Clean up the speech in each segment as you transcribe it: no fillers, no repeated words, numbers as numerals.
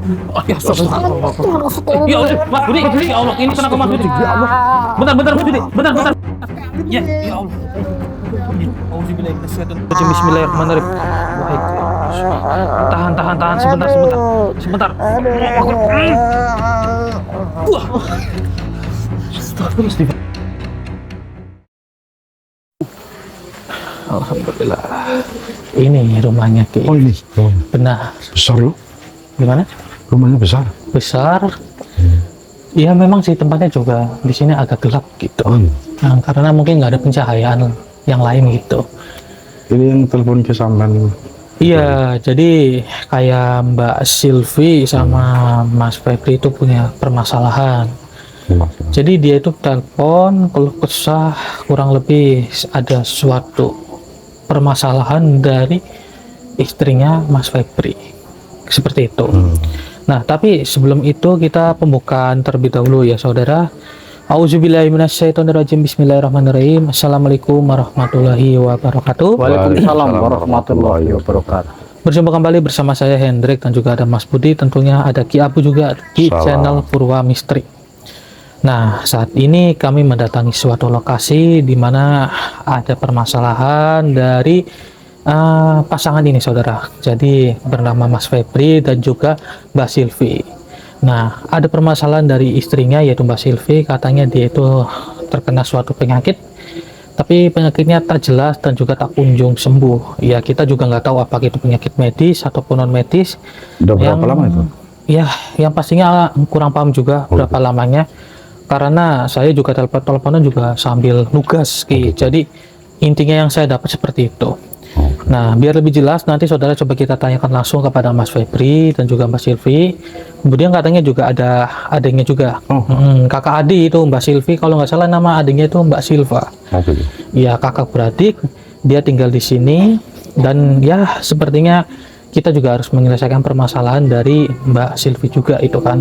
Oh, ya, ya Allah, Mas Budi, ya Allah, ini kenapa Mas Budi? Ya Allah. Bentar, Mas Budi, bentar. Ya, ya Allah. Bismillahirrahmanirrahim. Baik. Tahan, sebentar. Wah. Astagfirullah. Alhamdulillah. Ini rumahnya Ki. Oh ini. Oh. Benar. Besar loh. Gimana? Rumahnya besar. Besar. Iya memang sih tempatnya juga di sini agak gelap gitu. Nah, karena mungkin nggak ada pencahayaan yang lain gitu. Ini yang telepon ke sampean. Iya, jadi kayak Mbak Silvi sama Mas Febri itu punya permasalahan. Jadi dia itu telepon keluh kesah kurang lebih ada suatu permasalahan dari istrinya Mas Febri. Seperti itu. Nah, tapi sebelum itu kita pembukaan terlebih dahulu ya saudara. Auzubillahiminasyaitonirrajim. Bismillahirrahmanirrahim. Assalamualaikum warahmatullahi wabarakatuh. Waalaikumsalam warahmatullahi wabarakatuh. Berjumpa kembali bersama saya Hendrik dan juga ada Mas Budi. Tentunya ada Ki Abu juga di channel Purwa Misteri. Nah, saat ini kami mendatangi suatu lokasi di mana ada permasalahan dari pasangan ini saudara. Jadi bernama Mas Febri dan juga Mbak Silvi. Nah, ada permasalahan dari istrinya yaitu Mbak Silvi, katanya dia itu terkena suatu penyakit, tapi penyakitnya tak jelas dan juga tak kunjung sembuh. Ya, kita juga nggak tahu apakah itu penyakit medis ataupun non medis. Udah berapa lama itu? Ya, yang pastinya kurang paham juga berapa lamanya, karena saya juga teleponan juga sambil nugas, Ki. Jadi intinya yang saya dapat seperti itu. Nah, biar lebih jelas nanti saudara coba kita tanyakan langsung kepada Mas Febri dan juga Mbak Silvi. Kemudian katanya juga ada adiknya juga, kakak adik itu Mbak Silvi, kalau nggak salah nama adiknya itu Mbak Silva. Ya, kakak beradik, dia tinggal di sini dan ya sepertinya kita juga harus menyelesaikan permasalahan dari Mbak Silvi juga itu kan.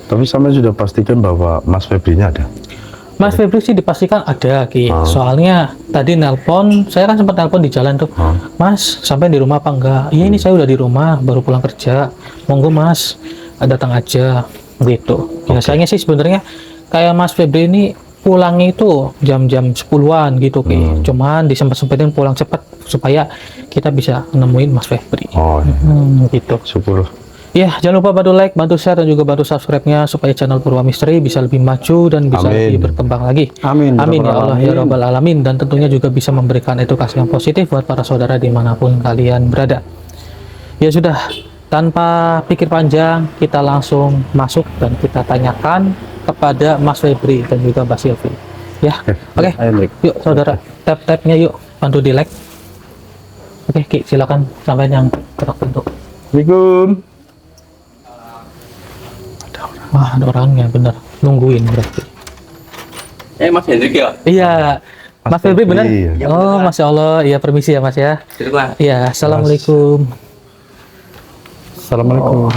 Tapi sampai sudah pastikan bahwa Mas Febri-nya ada? Mas Febri sih dipastikan ada, Ki. Soalnya tadi nelpon, saya kan sempat nelpon di jalan tuh. Mas, sampai di rumah apa enggak? Iya, ini saya udah di rumah, baru pulang kerja. Monggo Mas, datang aja gitu. Biasanya sih sebenarnya kayak Mas Febri ini pulangnya itu jam-jam 10-an gitu, Ki. Cuman disempet-sempetin pulang cepat supaya kita bisa nemuin Mas Febri. Gitu. Syukur. Ya, jangan lupa bantu like, bantu share, dan juga bantu subscribe-nya supaya channel Purwa Misteri bisa lebih maju dan bisa lebih berkembang lagi. Amin. Amin ya Allah ya Rabbal Alamin. Dan tentunya juga bisa memberikan edukasi yang positif buat para saudara dimanapun kalian berada. Ya sudah, tanpa pikir panjang, kita langsung masuk dan kita tanyakan kepada Mas Febri dan juga Mbak Silvi. Ya, oke. Yuk saudara, tap-tapnya yuk, bantu di like. Oke, Ki, silakan sampai yang ketok pintu. Assalamualaikum. Wah, ada orangnya bener, nungguin berarti. Mas Hendrik ya? Iya, Mas Febri bener? Iya. Oh, Masya Allah, iya permisi ya Mas ya. Iya, Assalamualaikum. Assalamualaikum.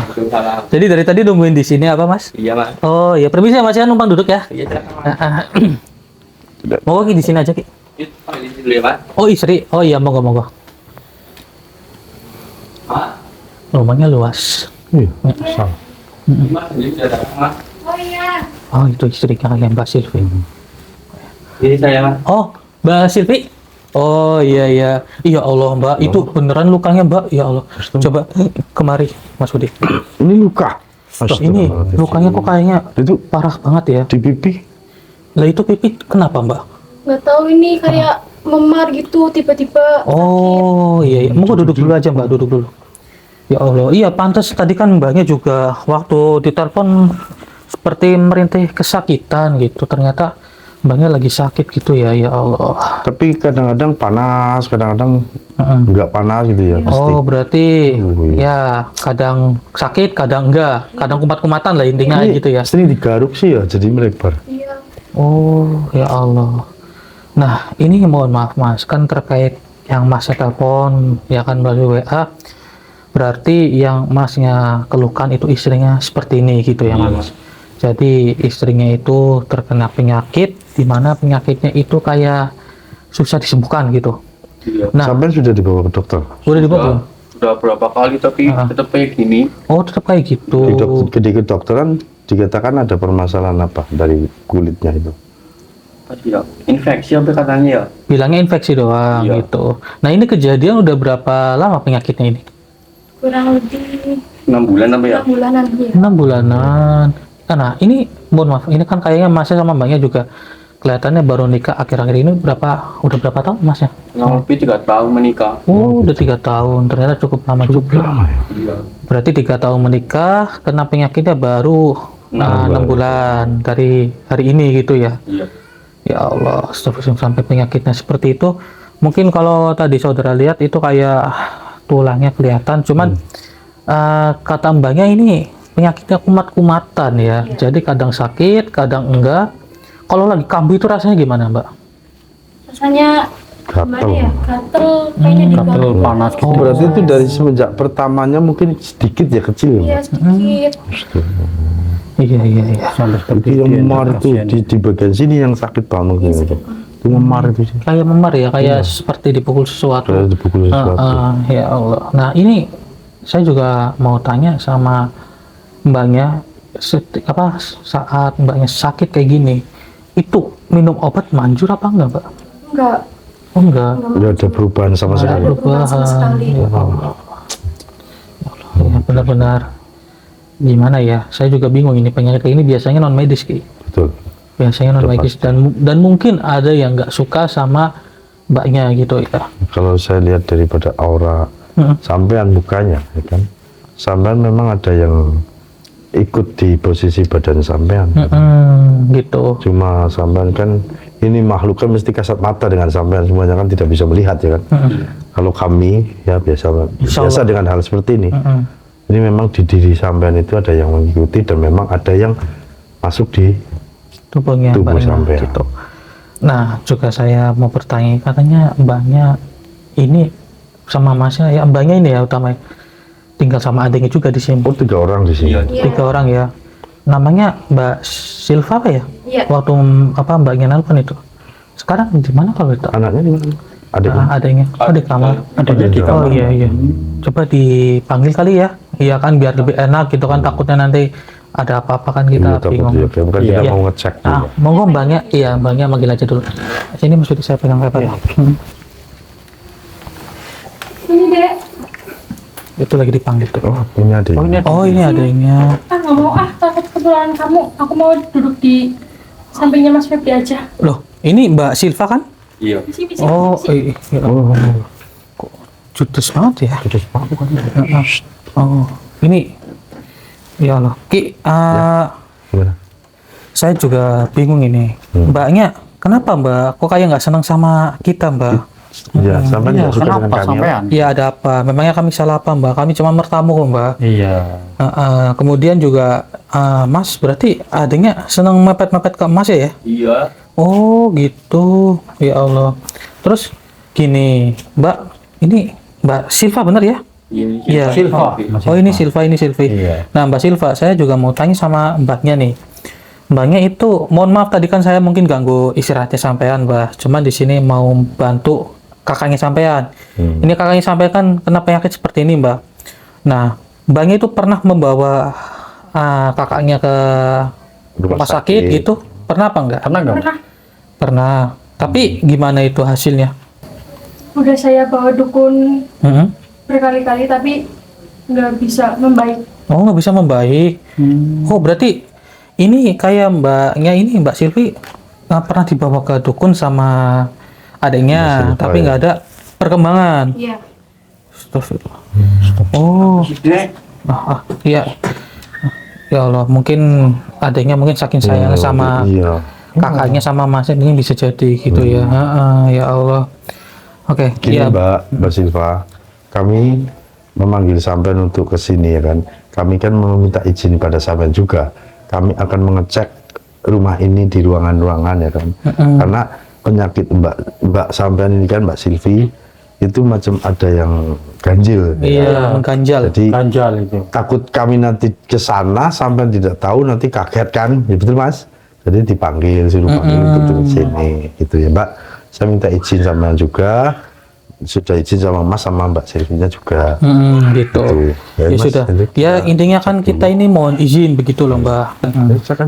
Jadi dari tadi nungguin di sini apa Mas? Iya Mas. Oh iya, permisi ya Mas ya, numpang duduk ya. Iya silakan. Mau Ki di sini aja Ki. Ini dulu ya Mas. Oh istri, oh iya monggo. Rumahnya luas. Iya, besar. Mas Hendrik sudah datang Mas. Oh itu istrinya yang Mbak Silvi. Ini saya Mas. Oh Mbak Silvi. Oh iya. Iya Allah Mbak, itu beneran lukanya Mbak. Ya Allah. Coba kemari Mas Budi. Ini luka. Ini lukanya kok kayaknya itu parah banget ya. di pipi. Lah itu pipi kenapa Mbak? Nggak tahu ini kayak memar gitu tiba-tiba. Oh iya. Mau duduk dulu aja Mbak, duduk dulu. Ya Allah, iya pantas tadi kan Mbaknya juga waktu ditelepon seperti merintih kesakitan gitu. Ternyata Mbaknya lagi sakit gitu ya, ya Allah. Tapi kadang-kadang panas, kadang-kadang enggak panas gitu ya pasti. Oh berarti ya kadang sakit, kadang enggak, kadang kumat-kumatan lah intinya Ini gitu ya. Ini digaruk sih ya, jadi melebar. Iya. Oh ya Allah. Nah ini mohon maaf Mas, kan terkait yang Mas telepon ya kan melalui WA. Berarti yang Masnya keluhkan itu istrinya seperti ini gitu ya Mas. Jadi istrinya itu terkena penyakit, di mana penyakitnya itu kayak susah disembuhkan gitu. Iya. Nah, Sampai sudah dibawa ke dokter. udah dibawa belum? udah berapa kali tapi tetap kayak gini. Oh, tetap kayak gitu. Di kedokteran dikatakan ada permasalahan apa dari kulitnya itu? Pasti ya. Infeksi apa katanya ya? Bilangnya infeksi doang Iya. gitu. Nah, ini kejadian udah berapa lama penyakitnya ini? Kurang lebih 6 bulan apa ya? 6 bulanan ya. 6 bulanan. Nah, ini mohon maaf, ini kan kayaknya masnya sama mbaknya juga kelihatannya baru nikah akhir-akhir ini udah berapa tahun masnya? Kurang lebih 3 tahun menikah. Oh, udah 3 tahun. Ternyata cukup lama juga. Iya. Berarti 3 tahun menikah, kena penyakitnya baru 6 bulan dari hari ini gitu ya. Iya. Ya Allah, astagfirullah, sampai penyakitnya seperti itu. Mungkin kalau tadi saudara lihat itu kayak tulangnya kelihatan, cuman kata mbaknya ini penyakitnya kumat-kumatan ya. Jadi kadang sakit, kadang enggak. Kalau lagi kambuh itu rasanya gimana, Mbak? Rasanya gimana ya? Gatel, kayaknya di Gatel panas gitu. Oh, berarti itu dari semenjak pertamanya mungkin sedikit ya, kecil Iya, ya? sedikit. Iya. Sampai seperti Jadi yang itu, memar itu kasihan. di bagian sini yang sakit banget gitu. Itu memar itu sih. Kayak memar ya, kayak seperti dipukul sesuatu. Kayak dipukul sesuatu. Ya Allah. Nah, ini saya juga mau tanya sama mbaknya, saat mbaknya sakit kayak gini, itu minum obat manjur apa enggak, Mbak? Enggak. Oh, enggak. Tidak ada perubahan sama Enggak sekali. ada perubahan sama sekali. Ya Allah. Ya, benar-benar gimana ya? Saya juga bingung, ini penyakit ini biasanya non medis, Ki. Betul. Biasanya non medis, dan mungkin ada yang nggak suka sama mbaknya gitu ya. Kalau saya lihat daripada aura sampean mukanya, ya kan, sampean memang ada yang ikut di posisi badan sampean. Gitu. Cuma sampean kan ini makhluk kan mesti kasat mata dengan sampean, semuanya kan tidak bisa melihat ya kan. Kalau kami ya biasa dengan hal seperti ini. Ini memang di diri sampean itu ada yang mengikuti dan memang ada yang masuk di Tubuhnya tubuh mbaknya sampean. gitu. Nah, juga saya mau bertanya, katanya mbaknya ini sama masnya ya, mbaknya ini ya utamanya tinggal sama adiknya juga di sini. Oh, 3 orang di sini. Iya. 3 orang ya. Namanya Mbak Silva apa ya? Iya. Waktu mbaknya nelpon itu. Sekarang di mana kalau itu? Anaknya di mana? Adiknya. Adanya. Oh, di kamar. Adanya di kamar. Oh iya. Coba dipanggil kali ya. Iya kan, biar lebih enak gitu kan, takutnya nanti ada apa-apa kan kita Iya, takut bingung. ya. Bukan kita Iya. mau ngecek Nah, juga. monggo mbaknya, mbaknya manggil aja dulu. Sini Mas Budi, saya pegang papernya. Ini, Dek. Itu lagi dipanggil tuh. Oh, punya adik. Oh, ini adanya. Nggak mau takut ketularan kamu. Aku mau duduk di sampingnya Mas Febri aja. Loh, ini Mbak Silva kan? Iya. Di sini, Oh, sini. iya. Kok judes banget ya? Judes banget kan. Oh, ini ya Allah. Ki, Gimana? saya juga bingung ini. Mbaknya, kenapa Mbak? Kok kayak nggak senang sama kita, Mbak? Ya, sampean nggak suka dengan Kenapa kami. sampean? Iya, ada apa? Memangnya kami salah apa, Mbak? Kami cuma bertamu kok, Mbak. Iya. Kemudian juga, Mas, berarti adanya senang mepet-mepet ke Mas ya? Iya. Oh, gitu. Ya Allah. Terus gini, Mbak, ini Mbak Silva benar ya? Iya. Silva. Oh, ini Silva, ini Silvi. Iya. Nah, Mbak Silva, saya juga mau tanya sama Mbaknya nih. Mbaknya itu, mohon maaf tadi kan saya mungkin ganggu istirahatnya sampean, Mbak. Cuman di sini mau bantu kakaknya sampean. Ini kakaknya sampean kan kena penyakit seperti ini, Mbak. Nah, Mbaknya itu pernah membawa kakaknya ke rumah sakit gitu? Pernah apa enggak? Pernah nggak? Pernah. Tapi gimana itu hasilnya? Udah saya bawa dukun Hmm? berkali-kali tapi nggak bisa membaik. Oh, nggak bisa membaik. Oh, berarti ini kayak mbaknya ini, Mbak Silvi, pernah dibawa ke dukun sama adiknya, Mbak Silva, tapi ya. nggak ada perkembangan. Iya. Astagfirullah. Oh, iya. Ya Allah, mungkin adiknya mungkin saking sayangnya sama Iya. kakaknya sama masnya, ini bisa jadi gitu ya. Ya Allah. Oke, Gini iya. Mbak Silva, kami memanggil sampean untuk ke sini ya kan. Kami kan meminta izin pada sampean juga. Kami akan mengecek rumah ini di ruangan-ruangan ya kan. Karena penyakit Mbak sampean ini kan, Mbak Silvi, itu macam ada yang ganjil. Iya, mengganjal. Jadi Ganjal itu. takut kami nanti ke sana sampai tidak tahu, nanti kaget kan, ya betul Mas. Jadi dipanggil, suruh panggil untuk ke sini, gitu ya Mbak. Saya minta izin sama juga, sudah izin sama Mas sama Mbak Silvinya juga. Gitu. Ya, Mas sudah. Hendrik, Ya intinya kan kita ini mohon izin begitu loh Mbak.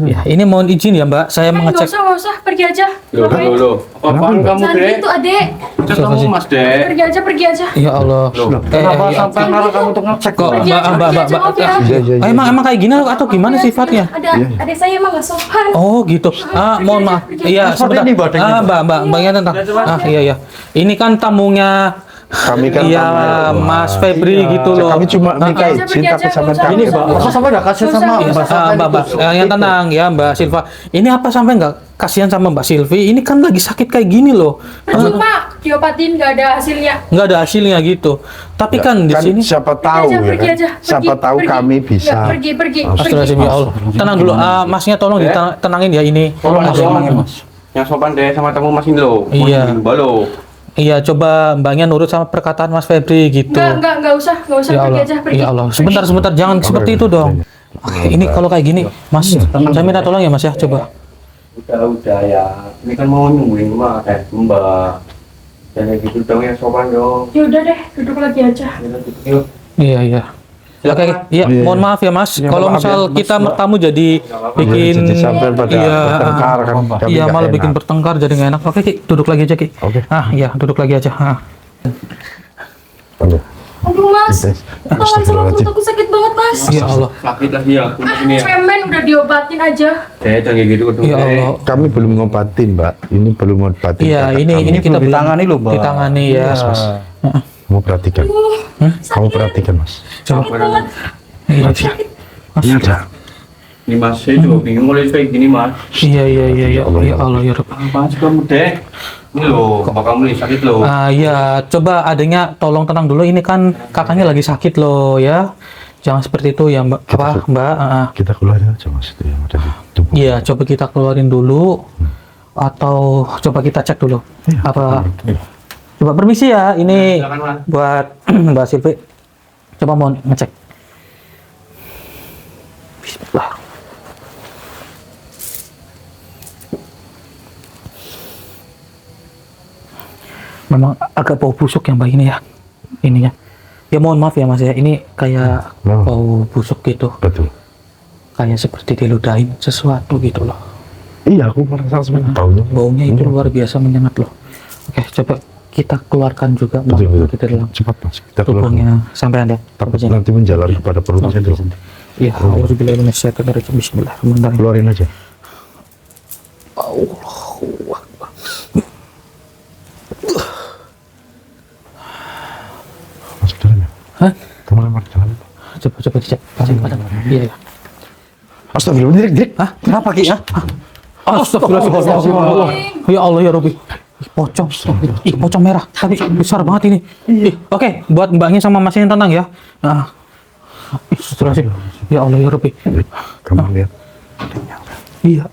Ya, ini mohon izin ya Mbak. Saya mengecek. Nggak usah, pergi aja. Loh. Apaan kamu, Jangan Dek? gitu, adek. Kamu, Mas, Dek. Pergi aja. Ya Allah. Kenapa iya. sampai ngarang kamu untuk ngecek? Kok Pergi Mbak, aja, Mbak, pergi Mbak, aja, Mbak. maaf ya. Iya. Emang gak gini atau gimana sifatnya? Ada saya emang nggak sopan. Oh gitu. Mohon maaf. Iya, sebentar. Seperti ini, Mbak, dengan Mbaknya tentang. Iya. Ini kan tamunya. Kami kan Iya, tamu. Mas Febri gitu loh. Kami cuma minta Pergi aja, izin pergi tapi aja, sampai nggak usah. kami. Ini Mbak, masa sampai nggak kasih sama Nggak Mbak usah. Silvi? Mbak, yang tenang ya Mbak Silva. Ini apa sampai nggak kasihan sama Mbak Silvi? Ini kan lagi sakit kayak gini loh. Percuma diobatin nggak ada hasilnya. Nggak ada hasilnya gitu. Tapi kan di sini. siapa tahu ya Pergi kan. aja. Siapa tahu kami bisa. Nggak, pergi. Astagfirullahaladzim ya Allah. Tenang dulu. Masnya tolong ditenangin ya ini. Tolong Mas. dong. Yang sopan deh sama tamu Mas ini lo. Iya. Balo. Iya, coba mbaknya nurut sama perkataan Mas Febri gitu. Nggak usah, Ya pergi Allah, aja, pergi. ya Allah. Sebentar, jangan seperti itu dong. Oke, ini kalau kayak gini, Mas, saya minta tolong ya Mas ya, coba. Udah ya. Ini kan mau nyembuhin Mbak. Mbak. Jangan gitu dong yang sopan dong. Ya udah deh, duduk lagi aja. Yuk. Iya. Oke, iya, mohon maaf ya Mas. Kalau maaf misal ya, Mas. kita bertamu jadi bikin, Jadi sampai pada iya, bertengkar kan. Kami iya nggak malah bikin enak. bertengkar jadi nggak enak. Oke, Ki, duduk lagi aja Ki. Oke. Iya, duduk lagi aja. Aduh. Aduh mas, Yes, tangan sama perut aku sakit banget mas. Ya Allah, Sakit lagi ya. Ini ya. Cemen udah diobatin aja. Jangan kayak gitu. ya Allah. Kami belum ngobatin Mbak. Ini belum ngobatin. Iya, kakak ini kami. kita belum ditangani loh, Mbak. ditangani ya. Kamu perhatikan. Kamu perhatikan Mas. Sakit banget. Iya, Iya dah. Ini Mas, saya juga bingung mulai kayak gini Mas. iya, ya Allah ya Rabb. Apaan sih kamu Dek? Ini loh, bapak kamu nih sakit loh. Ya, coba adanya tolong tenang dulu. Ini kan kakaknya lagi sakit loh ya. Jangan seperti itu ya Mbak. Mbak? Kita keluarin aja Mas itu yang ada di tubuh. Iya, coba kita keluarin dulu. Atau coba kita cek dulu. Apa? Coba permisi ya. Ini Silakan, Mas. buat Mbak Silvi. Coba mau ngecek. Bismillah. Memang agak bau busuk yang Mbak ini ya. Ininya. Ya mohon maaf ya Mas ya. Ini kayak bau busuk gitu. Betul. Kayak seperti diludahin sesuatu gitu loh. Iya, aku merasa seperti baunya. Baunya itu luar biasa menyengat loh. Oke, coba kita keluarkan juga Betul, betul. kita dalam Cepat Mas, kita keluarin. tubuhnya sampai Anda. Takut nanti menjalar kepada perutnya dulu. Iya, auzubillahi minasyaitonirrajim. Bismillahirrahmanirrahim. Keluarin aja. Allahu Akbar. Masuk dalam ya. Hah? Kamu lempar ke dalam. Coba dicek. Iya, ya. Astagfirullah, direk. Hah? Kenapa Ki? Hah? Astagfirullahaladzim. Ya Allah ya Rabbi. Ih, pocong. Ih, pocong merah. Tadi besar banget ini. Oke, buat mbaknya sama masnya yang tenang ya. Nah. Astagfirullahaladzim. Ya Allah ya Rabbi. Kamu lihat. Iya.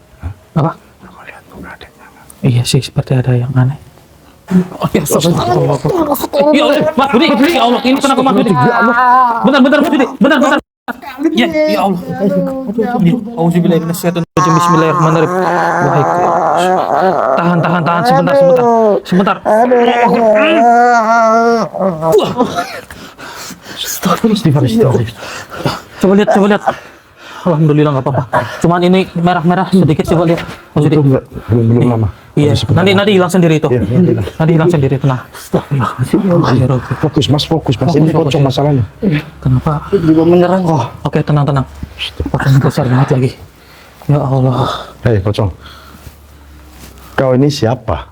Apa? Kamu lihat tuh nggak ada yang nggak. Iya sih, seperti ada yang aneh. Oh, ya, astagfirullah. Ya Allah, Mas Budi. Ya Allah, ini kenapa Mas Budi? Ya Allah. Bentar, Mas Budi. Bentar. Ya Allah. Auzubillahi minasyaitonirrajim. Bismillahirrahmanirrahim. Baik. Tahan sebentar. Astagfirullah. Coba lihat. Alhamdulillah nggak apa-apa. Cuman ini merah-merah sedikit, coba lihat. Belum lama. Iya, nanti hilang sendiri itu. Iya, Nanti hilang sendiri, tenang. Ya Rabbi. Fokus Mas. Ini pocong masalahnya. Kenapa? Juga menyerang kok. Oke, tenang. Pocong besar banget lagi. Ya Allah. Hei pocong. Kau ini siapa?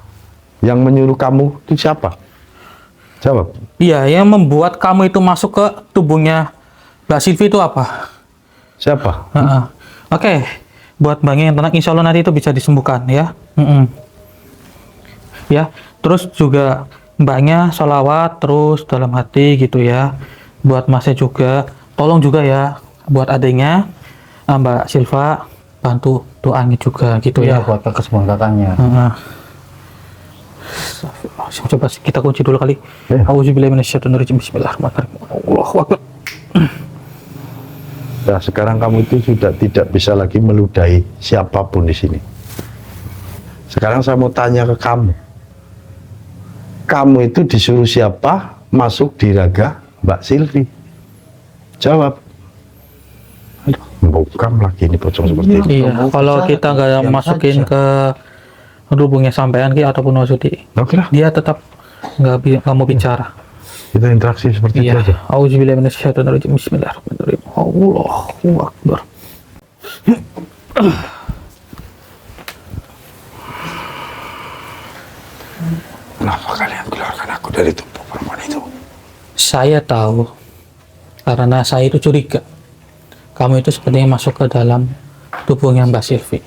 Yang menyuruh kamu itu siapa? Jawab. Iya, yang membuat kamu itu masuk ke tubuhnya Mbak Silvi itu apa? Siapa? Oke, buat mbaknya yang tenang, insya Allah nanti itu bisa disembuhkan ya. Ya, terus juga mbaknya sholawat terus dalam hati gitu ya. Buat masnya juga, tolong juga ya, buat adiknya Mbak Silva bantu doanya juga gitu Iya, ya. buat kesembuhan kakaknya. Coba kita kunci dulu kali. Auzubillahi minasyaitonirrajim. Bismillahirrahmanirrahim. Allahu Akbar. Nah, sekarang kamu itu sudah tidak bisa lagi meludahi siapapun di sini. Sekarang saya mau tanya ke kamu. kamu itu disuruh siapa masuk di raga Mbak Silvi? Jawab. Aduh, bungkam lagi ini pocong seperti ini. Iya, kalau kita nggak masukin ke hubungnya sampean ki ataupun maksudi, Oke lah, dia tetap nggak mau bicara. kita interaksi seperti itu Iya. aja. Auzubillahi minasyaitonirrajim. Bismillahirrahmanirrahim. Allahu akbar. Kenapa kalian keluarkan aku dari tubuh perempuan itu? Saya tahu karena saya itu curiga kamu itu sepertinya masuk ke dalam tubuhnya Mbak Silvi.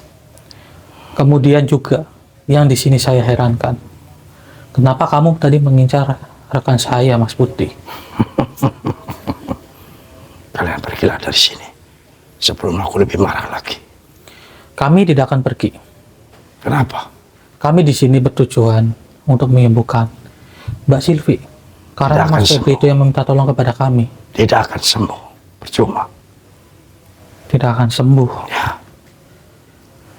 Kemudian juga yang di sini saya herankan, kenapa kamu tadi mengincar rekan saya, Mas Putih? Kalian pergilah dari sini sebelum aku lebih marah lagi. Kami tidak akan pergi. Kenapa? Kami di sini bertujuan untuk menyembuhkan Mbak Silvi. Karena Tidak akan Mas Febri sembuh. itu yang meminta tolong kepada kami. Tidak akan sembuh, percuma. Tidak akan sembuh. Ya,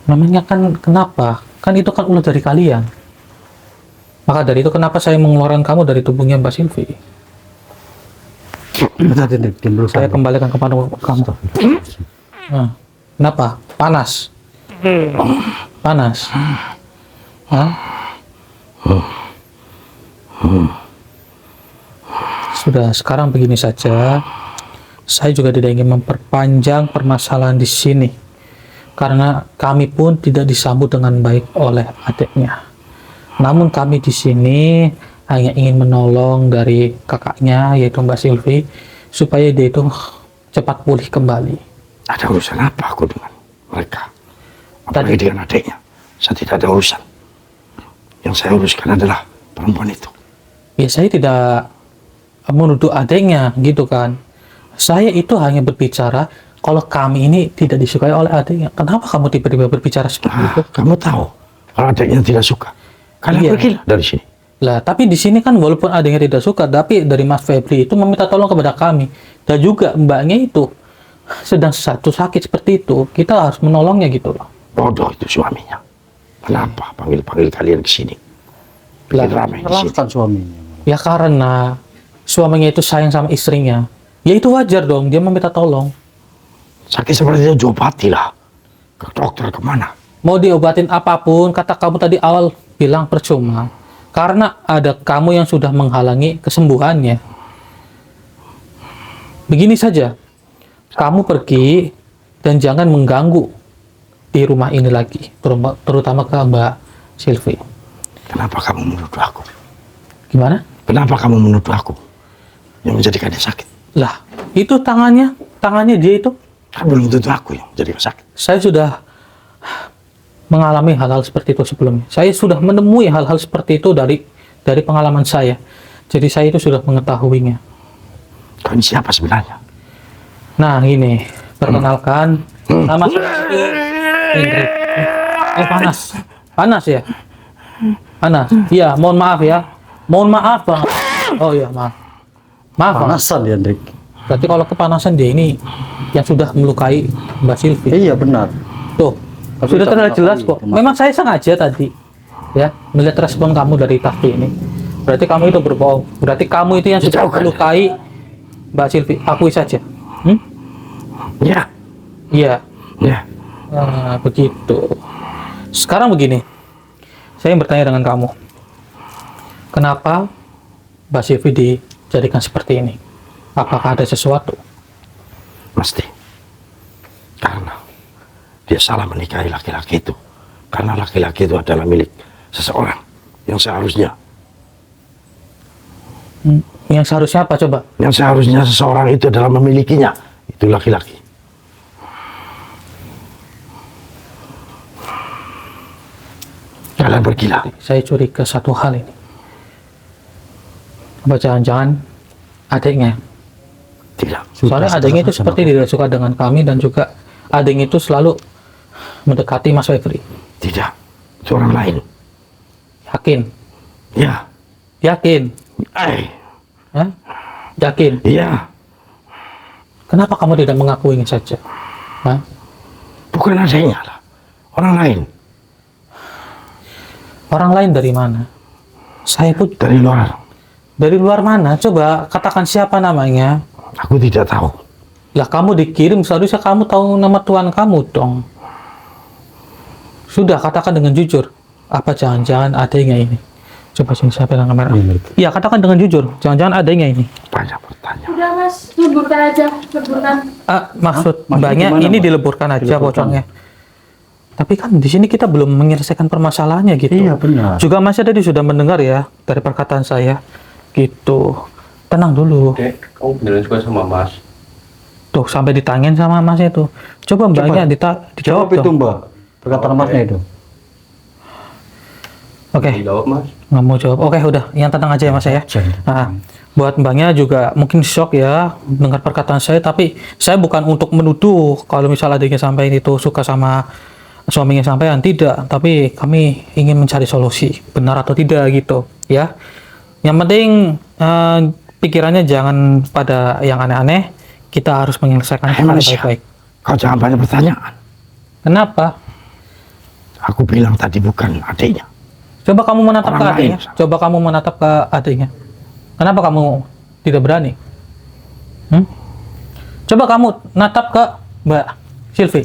Namanya kan kenapa? Kan itu kan ulah dari kalian. Maka dari itu kenapa saya mengeluarkan kamu dari tubuhnya Mbak Silvi? Bentar, Hendrik, diam dulu. Saya kembalikan kepada kamu. Nah, kenapa? Panas. Panas. Hah? Sudah, sekarang begini saja. Saya juga tidak ingin memperpanjang permasalahan di sini. Karena kami pun tidak disambut dengan baik oleh adiknya. Namun kami di sini hanya ingin menolong dari kakaknya, yaitu Mbak Silvi, supaya dia itu cepat pulih kembali. ada urusan apa aku dengan mereka? Apalagi dengan adiknya. Saya tidak ada urusan. Yang saya uruskan adalah perempuan itu. Ya saya tidak menuduh adiknya gitu kan. Saya itu hanya berbicara kalau kami ini tidak disukai oleh adiknya. Kenapa kamu tiba-tiba berbicara seperti itu? Kamu tahu kalau adiknya tidak suka. Kalian Iya. pergilah dari sini. Lah, tapi di sini kan walaupun adiknya tidak suka, tapi dari Mas Febri itu meminta tolong kepada kami. Dan juga mbaknya itu sedang satu sakit seperti itu. Kita harus menolongnya gitu loh. Bodoh itu suaminya. Kenapa panggil-panggil kalian ke sini? Bikin ramai di sini. Salahkan suaminya. Ya karena suaminya itu sayang sama istrinya. Ya itu wajar dong, dia meminta tolong. Sakit seperti itu diobatilah. Ke dokter kemana? Mau diobatin apapun, kata kamu tadi awal bilang percuma. Karena ada kamu yang sudah menghalangi kesembuhannya. Begini saja, kamu pergi dan jangan mengganggu di rumah ini lagi, terutama ke Mbak Silvi. Kenapa kamu menuduh aku? Gimana? Kenapa kamu menuduh aku yang menjadikannya sakit? Lah, itu tangannya dia itu. Kan belum tentu aku yang menjadikan sakit. Saya sudah mengalami hal-hal seperti itu sebelumnya. Saya sudah menemui hal-hal seperti itu dari pengalaman saya. Jadi saya itu sudah mengetahuinya. Kau ini siapa sebenarnya? Nah, ini perkenalkan nama saya itu Hendrik. Panas. Panas ya? Panas. Iya, mohon maaf ya. Mohon maaf, Bang. Oh iya, maaf. Maaf, Bang. Panasan dia, Hendrik. Berarti kalau kepanasan dia ini yang sudah melukai Mbak Silvi. Iya, benar. Tuh, Tapi sudah tak terlihat jelas mengakui, kok. Memang saya sengaja tadi ya melihat respon kamu dari tadi ini. Berarti kamu itu berbohong. Berarti kamu itu yang sudah Jauhkan. melukai Mbak Silvi. Akui saja. Hmm? Ya, Iya. ya. Nah, begitu. Sekarang begini. Saya yang bertanya dengan kamu. Kenapa Mbak Silvi dijadikan seperti ini? Apakah ada sesuatu? Mesti. Karena dia salah menikahi laki-laki itu. Karena laki-laki itu adalah milik seseorang yang seharusnya. Yang seharusnya apa coba? Yang seharusnya seseorang itu adalah memilikinya. Itu laki-laki. Kalian pergilah. Saya curiga satu hal ini. Apa jangan-jangan adiknya? Tidak. Soalnya adiknya itu seperti tidak suka dengan kami dan juga adiknya itu selalu mendekati Mas Febri. Tidak. Itu orang lain. Yakin? Ya. Yakin? Hah? Yakin? Iya. Kenapa kamu tidak mengakuinya saja? Hah? Bukan adanya lah. Orang lain. Orang lain dari mana? Saya pun Dari luar. dari luar mana? Coba katakan siapa namanya. Aku tidak tahu. Lah kamu dikirim, seharusnya kamu tahu nama Tuhan kamu dong. Sudah, katakan dengan jujur. Apa jangan-jangan adanya ini? Coba sini saya pegang kamera. Iya, katakan dengan jujur. Jangan-jangan adanya ini. Banyak bertanya. Udah mas, leburkan aja, leburkan. Maksud Maksudnya mbaknya gimana, ini Mbak? dileburkan aja Dileburkan. pocongnya. Tapi kan di sini kita belum menyelesaikan permasalahannya gitu. Iya, benar. Juga Mas tadi sudah mendengar ya dari perkataan saya. Gitu. Tenang dulu. Dek, kamu beneran suka sama Mas? Tuh, sampai ditanyain sama Mas itu. Coba mbaknya dijawab Jawab itu dong. Mbak. Perkataan Oke. Masnya itu. Oke, Jawab Mas. nggak mau jawab. Oke, udah. Yang tenang aja ya Mas ya. Nah, buat mbaknya juga mungkin shock ya dengar perkataan saya. Tapi saya bukan untuk menuduh kalau misal adiknya sampai itu suka sama suaminya sampean, tidak. Tapi kami ingin mencari solusi, benar atau tidak gitu ya. Yang penting pikirannya jangan pada yang aneh-aneh. Kita harus menyelesaikan hal Manusia, baik-baik. kau jangan banyak pertanyaan. Kenapa? Aku bilang tadi bukan adiknya. Coba kamu menatap Orang ke lain, adiknya. Sam. Coba kamu menatap ke adiknya. Kenapa kamu tidak berani? Coba kamu natap ke Mbak Silvi.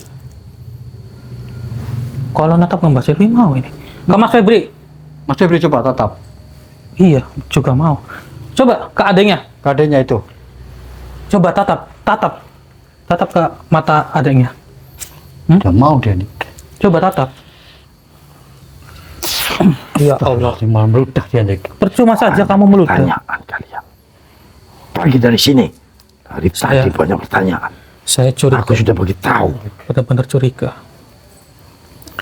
Kalau natap ke Mbak Silvi mau ini. Ke Mas Febri. Mas Febri coba tatap. Iya, juga mau. Coba ke adiknya. Kadenya itu. Coba tatap ke mata adiknya. Udah mau dia nih. Coba tatap. Ya Allah. Malah meludah dia nih. Percuma saja kamu meludah. Pertanyaan kalian. Pergi dari sini. Dari tadi banyak pertanyaan. Saya curiga. Aku sudah beritahu. Benar-benar curiga.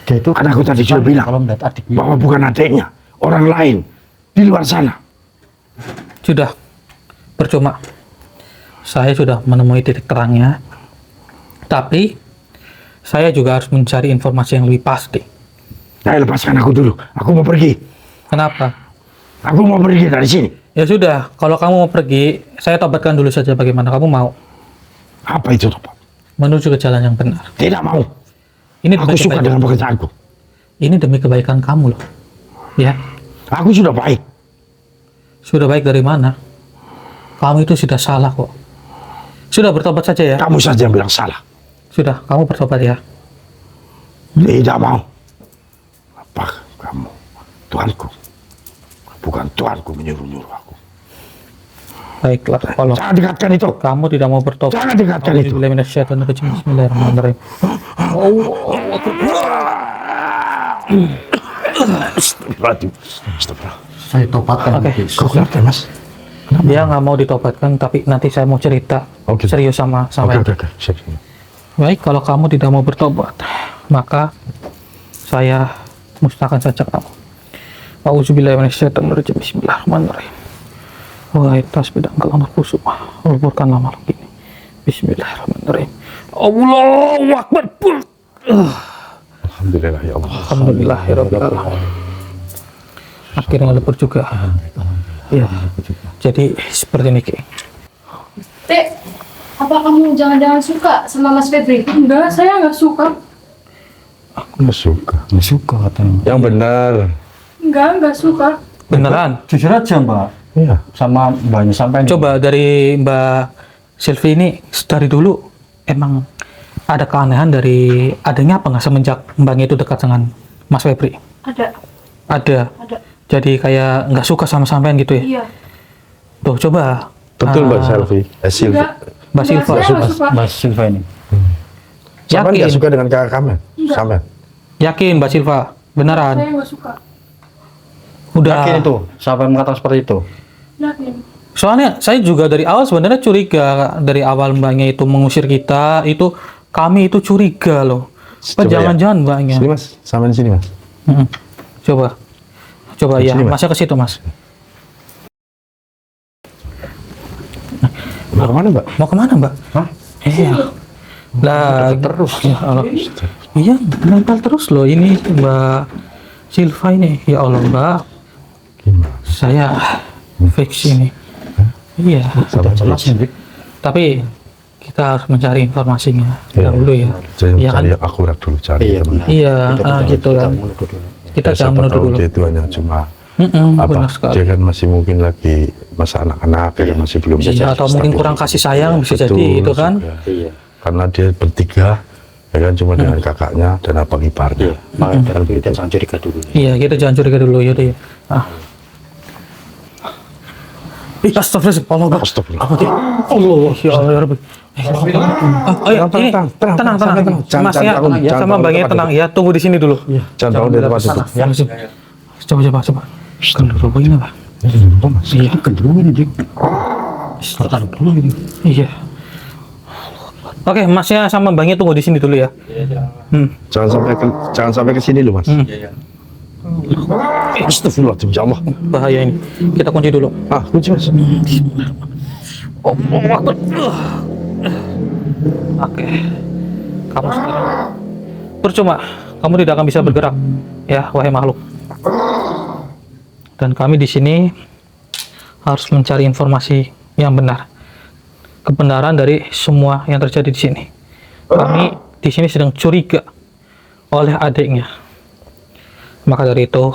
Dia itu Karena aku tadi sudah bilang kalau melihat adiknya. bahwa bukan adiknya, orang lain di luar sana. Sudah. Percuma. Saya sudah menemui titik terangnya. Tapi saya juga harus mencari informasi yang lebih pasti. Nah, lepaskan aku dulu. Aku mau pergi. Kenapa? Aku mau pergi dari sini. Ya sudah, kalau kamu mau pergi, saya tobatkan dulu saja bagaimana kamu mau Apa itu, Pak? menuju ke jalan yang benar. Tidak mau. Ini Aku demi suka kebaikan. dengan pekerjaanku. Ini demi kebaikan kamu loh. Ya, Aku sudah baik. sudah baik dari mana? Kamu itu sudah salah kok. Sudah bertobat saja ya. Kamu saja yang bilang salah. Sudah, kamu bertobat ya. Tidak mau. Apa kamu? Tuanku. Bukan tuanku menyuruh-nyuruh aku. Baiklah, kalau Jangan dekatkan itu. kamu tidak mau bertobat. Jangan dekatkan itu. Bismillahirrahmanirrahim. Astagfirullahaladzim. Astagfirullah. Saya tobatkan. Oke. Kau kenapa, Mas? Dia nggak mau ditobatkan, tapi nanti saya mau cerita Oh, gitu. serius sama Oke. Siap. Baik, kalau kamu tidak mau bertobat, maka saya musnahkan saja kamu. Auzubillahiminasyaitonirrajim. Bismillahirrahmanirrahim. Wahai tasbih dan kalam kusuma, leburkanlah makhluk ini. Bismillahirrahmanirrahim. Allahu Akbar. Alhamdulillah ya Allah. Alhamdulillahirabbil alamin. Akhirnya lebur juga. Iya. Jadi seperti ini, Ki. Dek, apa kamu jangan-jangan suka sama Mas Febri? Enggak, saya nggak suka. Aku nggak suka. Nggak suka katanya. Yang benar. Nggak suka. Beneran. Jujur aja Mbak. Iya. Sama mbaknya sampai. Coba dari Mbak Silvi ini dari dulu emang ada keanehan dari adanya apa nggak semenjak mbaknya itu dekat dengan Mas Febri? Ada. Ada. Jadi kayak nggak suka sama sampean gitu ya? Iya. Tuh coba. Betul Mbak Ah, Selvi. Silvi. Enggak. Mbak Silva. Saya nggak suka. Mbak Silva ini. Sampai nggak Yakin? suka dengan kakak kamu? Enggak. Sampai. Yakin Mbak Silva? Beneran? Saya nggak suka. Udah. Yakin itu. Siapa yang mengatakan seperti itu? Yakin. Soalnya saya juga dari awal sebenarnya curiga dari awal mbaknya itu mengusir kita itu kami itu curiga loh. Apa Coba ya. jangan-jangan mbaknya? Sini Mas. Sampai di sini Mas. Coba Di ya, sini, Mas. masnya ke situ Mas. Mau kemana Mbak? Mau kemana mbak? Hah? Iya. Lah terus. Ya Allah. Iya, nempel terus loh ini Mbak Silva ini. Ya Allah mbak, Gimana? saya fix ini. Iya. Sama Jelas Mas. nih. Tapi kita harus mencari informasinya Iya. dahulu ya. Jangan Iya kan? cari yang akurat dulu cari Iya, teman. benar. Iya, Kita gitu kan. menuduh dulu. Kita Ya, jangan siapa menuduh tahu dulu. dia itu hanya cuma benar sekali. Dia kan masih mungkin lagi masa anak-anak, dia kan masih belum Iya, atau mungkin kurang kasih sayang bisa Betul, jadi itu kan. juga. Iya. Karena dia bertiga, ya kan cuma dengan kakaknya dan abang iparnya. Makanya kita jangan curiga dulu. Iya, kita jangan curiga dulu ya deh. Astagfirullah. Astagfirullah. Allah, ya Allah ya Rabbi. Ayo, ini tenang. Jangan Mas ya, bangun, jangan sama bangun Bang ya tempat tenang ya, tunggu di sini dulu. Jangan bangun dari tempat itu. Ya, coba. Kan dulu begini apa? Iya, Kedua ini, Dik. iya. Oke, Masnya sama Bangnya tunggu di sini dulu ya. Jangan sampai ke sini loh, Mas. Astagfirullahaladzim, ya Allah. Bahaya ini. Kita kunci dulu. Kunci, Mas. Allahu Akbar. Oke. Kamu sekarang percuma. Kamu tidak akan bisa bergerak, ya, wahai makhluk. Dan kami di sini harus mencari informasi yang benar, kebenaran dari semua yang terjadi di sini. Kami di sini sedang curiga oleh adiknya. Maka dari itu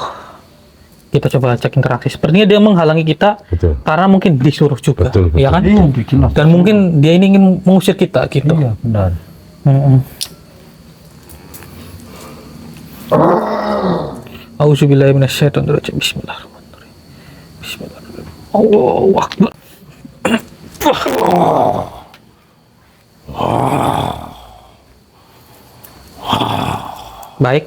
kita coba cek interaksi. Sepertinya dia menghalangi kita. Betul. Karena mungkin disuruh juga, Betul. ya kan? Iya, bikin lah. Dan mungkin dia ini ingin mengusir kita gitu. Iya, benar. Auzubillahi minasyaitonirrajim. Bismillahirrahmanirrahim. Bismillahirrahmanirrahim. Allahu Akbar. Baik.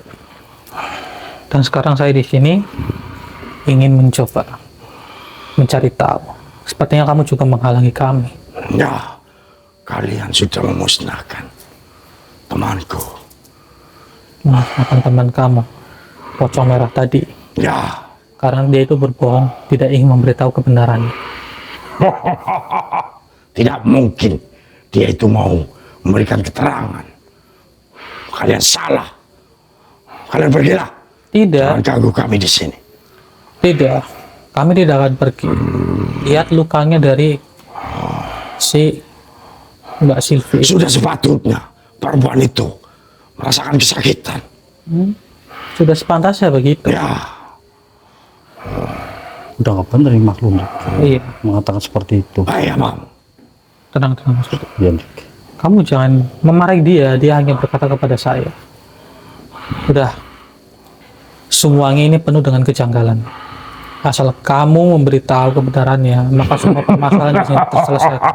Dan sekarang saya di sini ingin mencoba mencari tahu. Sepertinya kamu juga menghalangi kami. Ya, kalian sudah memusnahkan temanku. Memusnahkan teman kamu, pocong merah tadi. Ya, Karena dia itu berbohong, tidak ingin memberitahu kebenarannya. tidak mungkin dia itu mau memberikan keterangan. Kalian salah. Kalian pergilah. Tidak, Jangan ganggu kami di sini. tidak. Kami tidak akan pergi. Lihat lukanya dari si Mbak Silvi. Sudah sepatutnya perempuan itu merasakan kesakitan. Sudah sepantasnya begitu. Ya, Udah nggak bener yang maklum, Dik. Iya, Mengatakan seperti itu. bahaya, Bang. tenang Mas Budi. Iya, Dik. Kamu jangan memarahi dia. Dia hanya berkata kepada saya. Udah, semuanya ini penuh dengan kejanggalan. Asal kamu memberitahu kebenarannya, maka semua permasalahan di sini terselesaikan.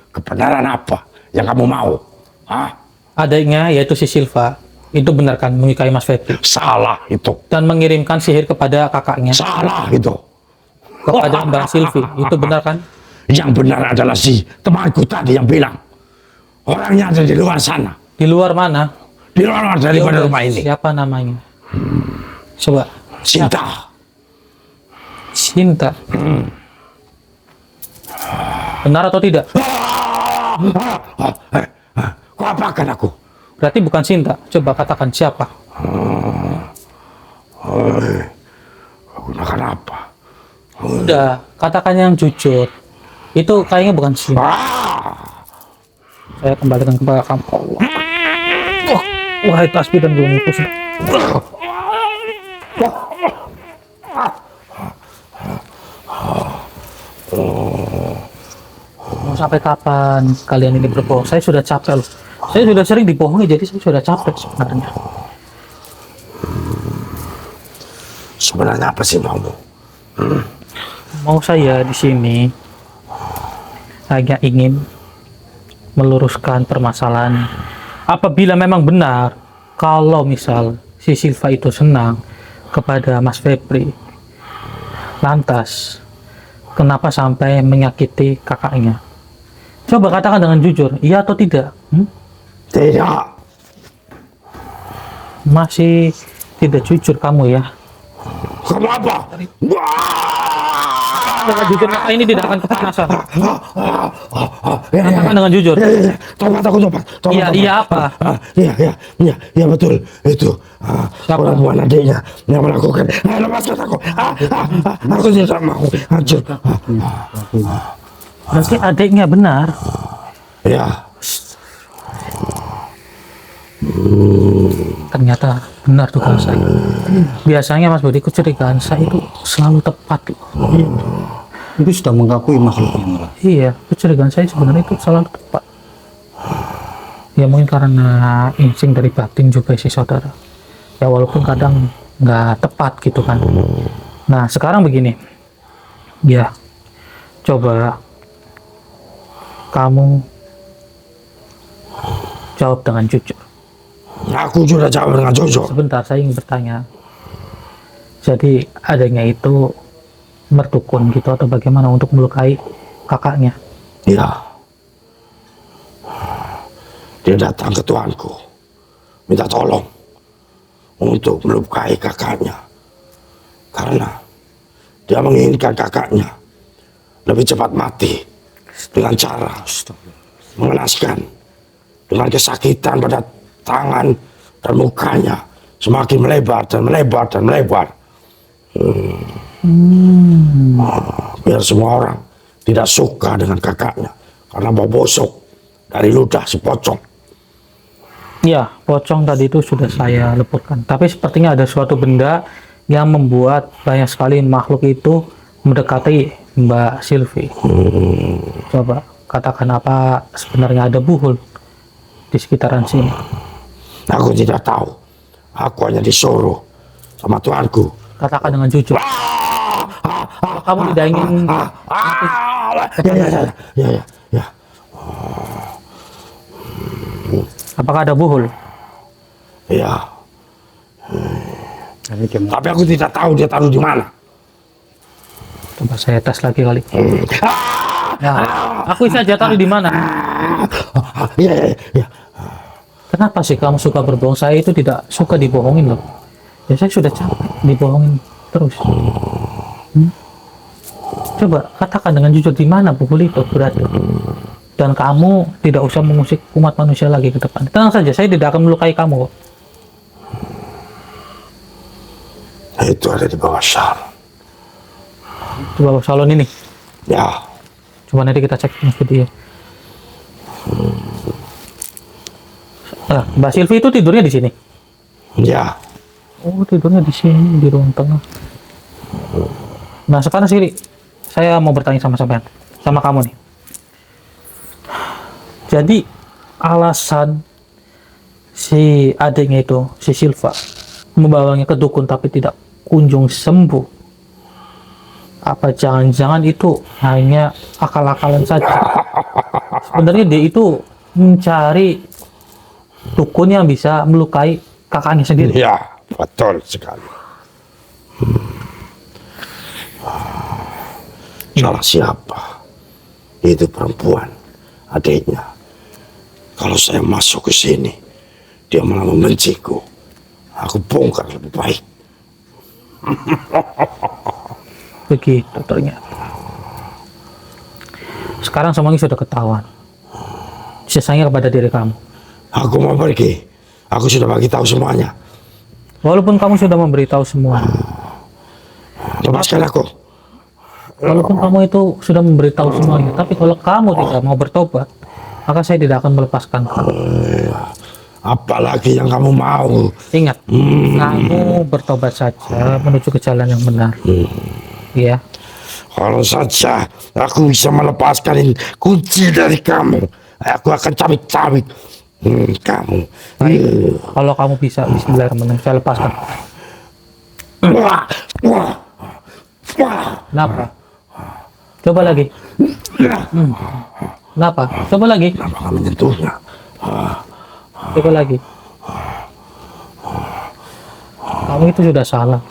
Kebenaran apa yang kamu mau? Hah? Adiknya, yaitu si Silva, itu benar kan menyukai Mas Febri Salah itu. dan mengirimkan sihir kepada kakaknya, Salah itu. kepada Mbak Silvi. Itu benar kan? Yang benar adalah si temanku tadi yang bilang. Orangnya ada di luar sana. Di luar mana? Di luar daripada Ya udah, rumah ini. siapa namanya? Coba. Sinta. Cinta. Benar atau tidak? Kau apakan aku? Berarti bukan Cinta. Coba katakan siapa? Kau gunakan apa? Udah, katakan yang jujur. Itu kayaknya bukan Cinta. Saya kembalikan kepada kamu. Allah. Wahai tasbih dan gunung itu. Mau sampai kapan kalian ini berbohong? Saya sudah capek loh. Saya sudah sering dibohongi, jadi saya sudah capek sebenarnya. Sebenarnya apa sih maumu? Mau saya di sini hanya ingin meluruskan permasalahan. Apabila memang benar kalau misal si Silva itu senang kepada Mas Febri, lantas kenapa sampai menyakiti kakaknya? Coba katakan dengan jujur, iya atau tidak? Tidak. Masih tidak jujur kamu ya? Kamu apa? Dengan jujur, maka ini tidak akan kepanasan. Katakan dengan jujur. Tobat aku tobat. Iya, iya apa? Iya betul itu. Siapa? Perempuan adiknya yang melakukan. Lepaskan aku. Aku tidak mau hancur. Berarti adiknya benar. Ya. ternyata benar dugaan saya. Biasanya Mas Budi, kecurigaan saya itu selalu tepat loh. Itu sudah mengakui makhluknya malah. Iya, kecurigaan saya sebenarnya itu selalu tepat. Ya mungkin karena insting dari batin juga sih saudara. Ya walaupun kadang nggak tepat gitu kan. Nah sekarang begini, ya coba kamu jawab dengan jujur. Aku sudah jawab dengan jujur. Sebentar, saya ingin bertanya. Jadi adanya itu mertukun gitu atau bagaimana untuk melukai kakaknya? Ya. Dia datang ke tuanku, minta tolong untuk melukai kakaknya. Karena dia menginginkan kakaknya lebih cepat mati dengan cara mengenaskan, dengan kesakitan pada tangan dan mukanya semakin melebar dan melebar dan melebar. Biar semua orang tidak suka dengan kakaknya karena bau busuk dari ludah si pocong. Ya, pocong tadi itu sudah saya lepurkan. Tapi sepertinya ada suatu benda yang membuat banyak sekali makhluk itu mendekati Mbak Sylvie. Coba katakan apa sebenarnya ada buhul di sekitaran sini. Aku tidak tahu. Aku hanya disuruh sama tuanku. Katakan dengan jujur. Kamu tidak ingin mati. Ya. Apakah ada buhul? Ya. Tapi Tapi aku tidak tahu dia taruh di mana. Coba saya tes lagi kali. Ya, aku saja taruh di mana. Ya. Kenapa sih kamu suka berbohong? Saya itu tidak suka dibohongin loh. Ya saya sudah capek dibohongin terus. Coba katakan dengan jujur di mana buhul itu berada. Dan kamu tidak usah mengusik umat manusia lagi ke depan. Tenang saja, saya tidak akan melukai kamu kok. Itu ada di bawah salon. Coba salon ini. Ya. Coba nanti kita cek Mas Budi ya. Mbak Sylvie itu tidurnya di sini. Ya. Oh, tidurnya di sini di ruang tengah. Nah, sekarang sini saya mau bertanya sama kamu nih. Jadi alasan si adiknya itu, si Silva, membawanya ke dukun tapi tidak kunjung sembuh. Apa jangan-jangan itu hanya akal-akalan saja? Sebenarnya dia itu mencari dukun yang bisa melukai kakaknya sendiri. Ya, betul sekali. Salah siapa? Itu perempuan, adiknya. Kalau saya masuk ke sini, dia malah membenciku. Aku bongkar lebih baik. Begitu ternyata. Sekarang semuanya sudah ketahuan. Sisanya kepada diri kamu. Aku mau pergi. Aku sudah bagi tahu semuanya. Walaupun kamu sudah memberitahu semua, Lepaskan aku. walaupun kamu itu sudah memberitahu semuanya, tapi kalau kamu tidak mau bertobat, maka saya tidak akan melepaskan kamu. Apalagi yang kamu mau. Ingat, kamu bertobat saja menuju ke jalan yang benar. Ya, Kalau saja aku bisa melepaskan kunci dari kamu, aku akan cabik-cabik kamu. baik. Kalau kamu bisa, bismillahirrahmanirrahim, saya lepaskan. Wah, wah, wah. Kenapa? Coba lagi. Kenapa? Coba lagi. Kenapa kamu menyentuhnya? Coba lagi. Kamu itu sudah salah.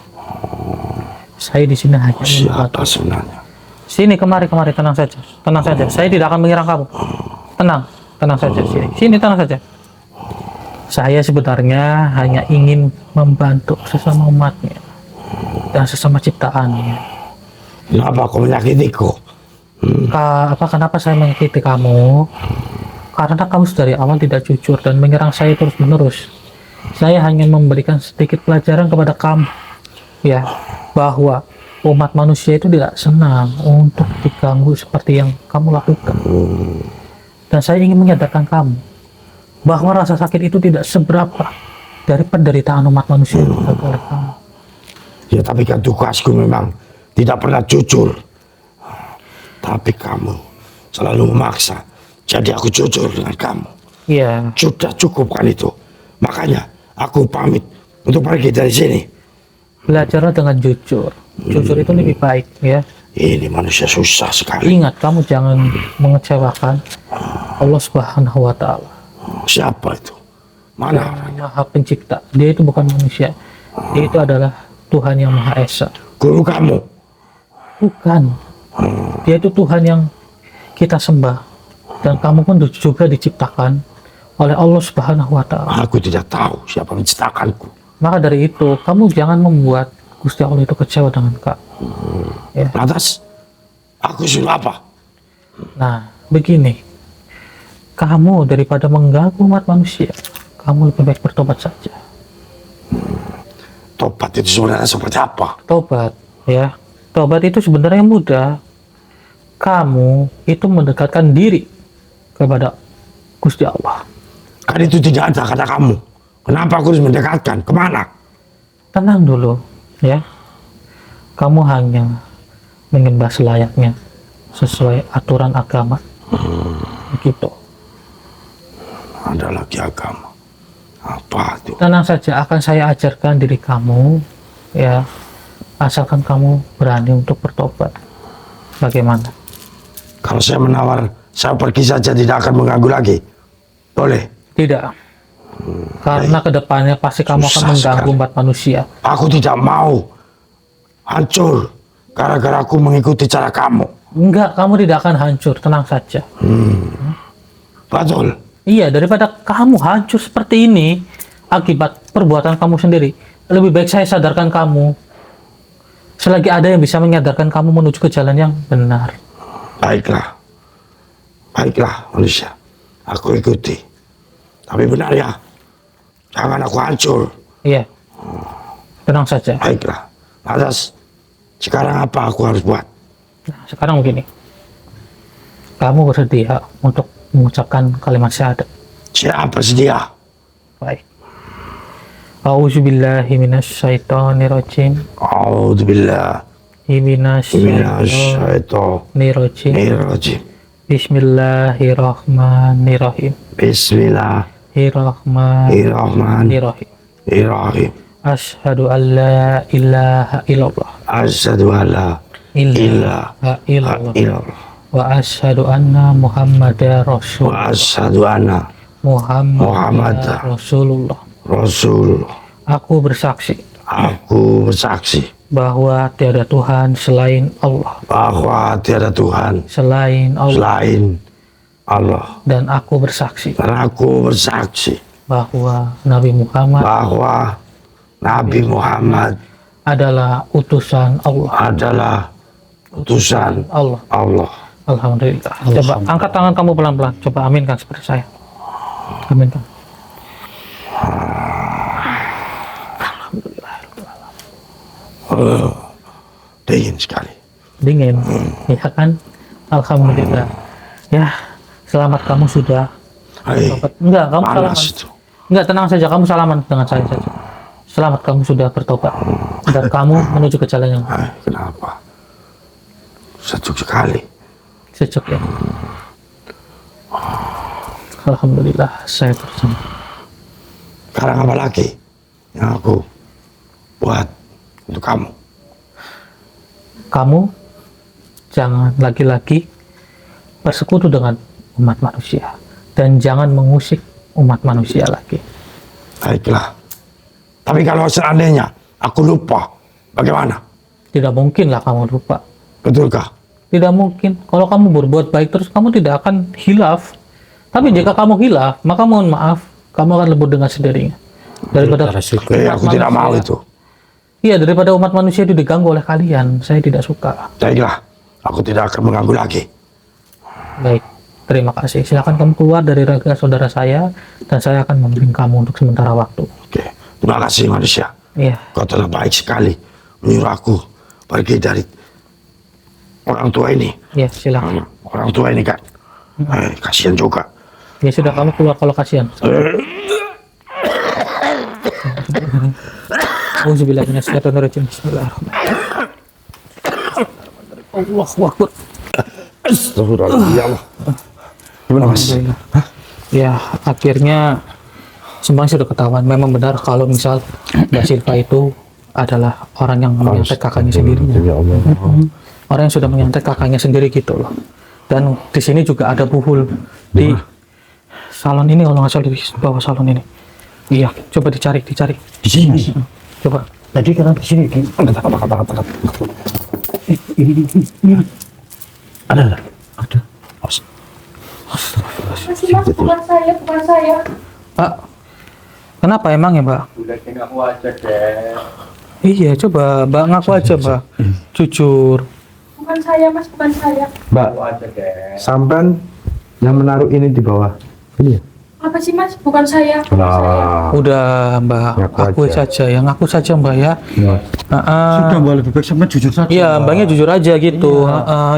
Saya di sini hanya Siapa sebenarnya? Sini, kemari, tenang saja. Tenang saja. Saya tidak akan menyerang kamu. Tenang saja. Sini, tenang saja. Saya sebenarnya hanya ingin membantu sesama umatnya dan sesama ciptaannya. Kenapa kau menyakitiku? Kenapa saya menyakiti kamu? Karena kamu dari awal tidak jujur dan menyerang saya terus-menerus. Saya hanya memberikan sedikit pelajaran kepada kamu, ya, bahwa umat manusia itu tidak senang untuk diganggu seperti yang kamu lakukan. Dan saya ingin menyadarkan kamu bahwa rasa sakit itu tidak seberapa dari penderitaan umat manusia yang dialami oleh kamu. Ya tapi kan tugasku memang tidak pernah jujur. Tapi kamu selalu memaksa. Jadi aku jujur dengan kamu. Iya, Sudah cukup kan itu. Makanya aku pamit untuk pergi dari sini. belajarlah dengan jujur. Jujur itu lebih baik ya. Ini manusia susah sekali. Ingat, kamu jangan mengecewakan Allah Subhanahu wa Ta'ala. Siapa itu? Mana? Yang Maha Pencipta. Dia itu bukan manusia. Dia itu adalah Tuhan yang Maha Esa. Guru kamu? Bukan. Dia itu Tuhan yang kita sembah. Dan kamu pun juga diciptakan oleh Allah Subhanahu wa Ta'ala. Aku tidak tahu siapa menciptakanku. Maka dari itu, kamu jangan membuat Gusti Allah itu kecewa dengan kamu. Ya. Lantas, aku suruh apa? Nah, begini. Kamu daripada mengganggu umat manusia, kamu lebih baik bertobat saja. Tobat itu sebenarnya seperti apa? Tobat, ya. Tobat itu sebenarnya mudah. Kamu itu mendekatkan diri kepada Gusti Allah. Kan itu tidak ada kata kamu. Kenapa aku harus mendekatkan? Kemana? Tenang dulu, ya. Kamu hanya menyembah selayaknya sesuai aturan agama. Begitu. Ada lagi agama. Apa itu? Tenang saja, akan saya ajarkan diri kamu, ya. Asalkan kamu berani untuk bertobat. Bagaimana? Kalau saya menawar, saya pergi saja tidak akan mengganggu lagi. Boleh? Tidak. Karena kedepannya pasti kamu akan Susah mengganggu sekali. umat manusia. Aku tidak mau hancur gara-gara aku mengikuti cara kamu. Enggak, kamu tidak akan hancur. Tenang saja. Betul. Iya, daripada kamu hancur seperti ini akibat perbuatan kamu sendiri, lebih baik saya sadarkan kamu. Selagi ada yang bisa menyadarkan kamu menuju ke jalan yang benar. Baiklah. Baiklah manusia. Aku ikuti. Tapi benar ya. Jangan aku hancur. Iya. Tenang saja. Baiklah. Lantas, sekarang apa aku harus buat? Nah, sekarang begini. Kamu bersedia untuk mengucapkan kalimat syahadat. Siapa sedia? Baik. A'udzubillahi minasyaitonirrajim. A'udzubillah Minasyaitonirrajim. minasyaitonirrajim. Bismillahirrahmanirrahim. Bismillahirrahmanirrahim. Irrahim. Asyhadu an la ilaha illallah. Asyhadu an la ilaha illallah. illallah. Wa asyhadu anna Muhammadar Rasul. Wa asyhadu anna Muhammadar Rasulullah. Rasul. Aku bersaksi Aku bersaksi bahwa tiada Tuhan selain Allah. bahwa tiada Tuhan Selain Allah. selain Allah. Dan aku bersaksi Dan aku bersaksi bahwa Nabi Muhammad bahwa Nabi Muhammad adalah utusan Allah. adalah utusan Allah. Allah. Alhamdulillah. Coba angkat tangan kamu pelan-pelan. Coba aminkan seperti saya. Aminkan. Dingin sekali. Dingin. Ya kan? Alhamdulillah. Ya, selamat kamu sudah. Hai, Enggak, kamu salaman. panas itu. Enggak, tenang saja, kamu salaman dengan saya saja. Selamat kamu sudah bertobat. Dan kamu menuju ke jalan yang Hai, kenapa? Sejuk sekali. sejuk ya. Alhamdulillah, saya bersama. Sekarang apa lagi yang aku buat untuk kamu? Kamu jangan lagi-lagi bersekutu dengan umat manusia. Dan jangan mengusik umat manusia lagi. Baiklah. Tapi kalau seandainya aku lupa, bagaimana? Tidak mungkin lah kamu lupa. Betulkah? Tidak mungkin. Kalau kamu berbuat baik terus, kamu tidak akan hilaf. Tapi jika kamu hilaf, maka mohon maaf, kamu akan lebur dengan sendirinya. Daripada Aku tidak mau itu. Iya, daripada umat manusia itu diganggu oleh kalian, saya tidak suka. Baiklah, aku tidak akan mengganggu lagi. Baik, terima kasih. Silakan kamu keluar dari raga saudara saya, dan saya akan membimbing kamu untuk sementara waktu. Oke, terima kasih manusia. Iya, Kau telah baik sekali menyuruh aku pergi dari orang tua ini. iya, silakan. Orang tua ini kan, kasihan juga. Ya sudah, kamu keluar kalau kasihan. Auzubillahi minasyaitonirrajim. Bismillahirrahmanirrahim. Allahu Akbar. Astagfirullahaladzim, ya Allah. Gimana mas? Alhamdulillah. Ya, akhirnya semuanya sudah ketahuan. Memang benar kalau misal Mbak Silva itu adalah orang yang menyantet kakaknya sendiri. Ya Allah. Orang yang sudah menyantet kakaknya sendiri gitu loh. Dan di sini juga ada buhul di salon ini, kalau nggak salah di bawah salon ini. Iya, coba dicari. Di sini. Coba. Tadi kan di sini. Ini. Ada. Masih mas, bukan saya. Pak, kenapa emang ya Mbak? Udah kayak aku aja deh. Iya, coba Mbak ngaku aja Mbak. Jujur. Bukan saya mas, bukan saya. Mbak, Aku aja deh. sampean yang menaruh ini di bawah. Ini ya? Apa sih mas? Bukan saya. Bukan saya. Nah, Udah Mbak, Ngaku akui aja. saja ya, ngaku saja Mbak ya. Sudah Mbak, lebih baik sampai jujur saja. Iya, Mbaknya jujur aja gitu.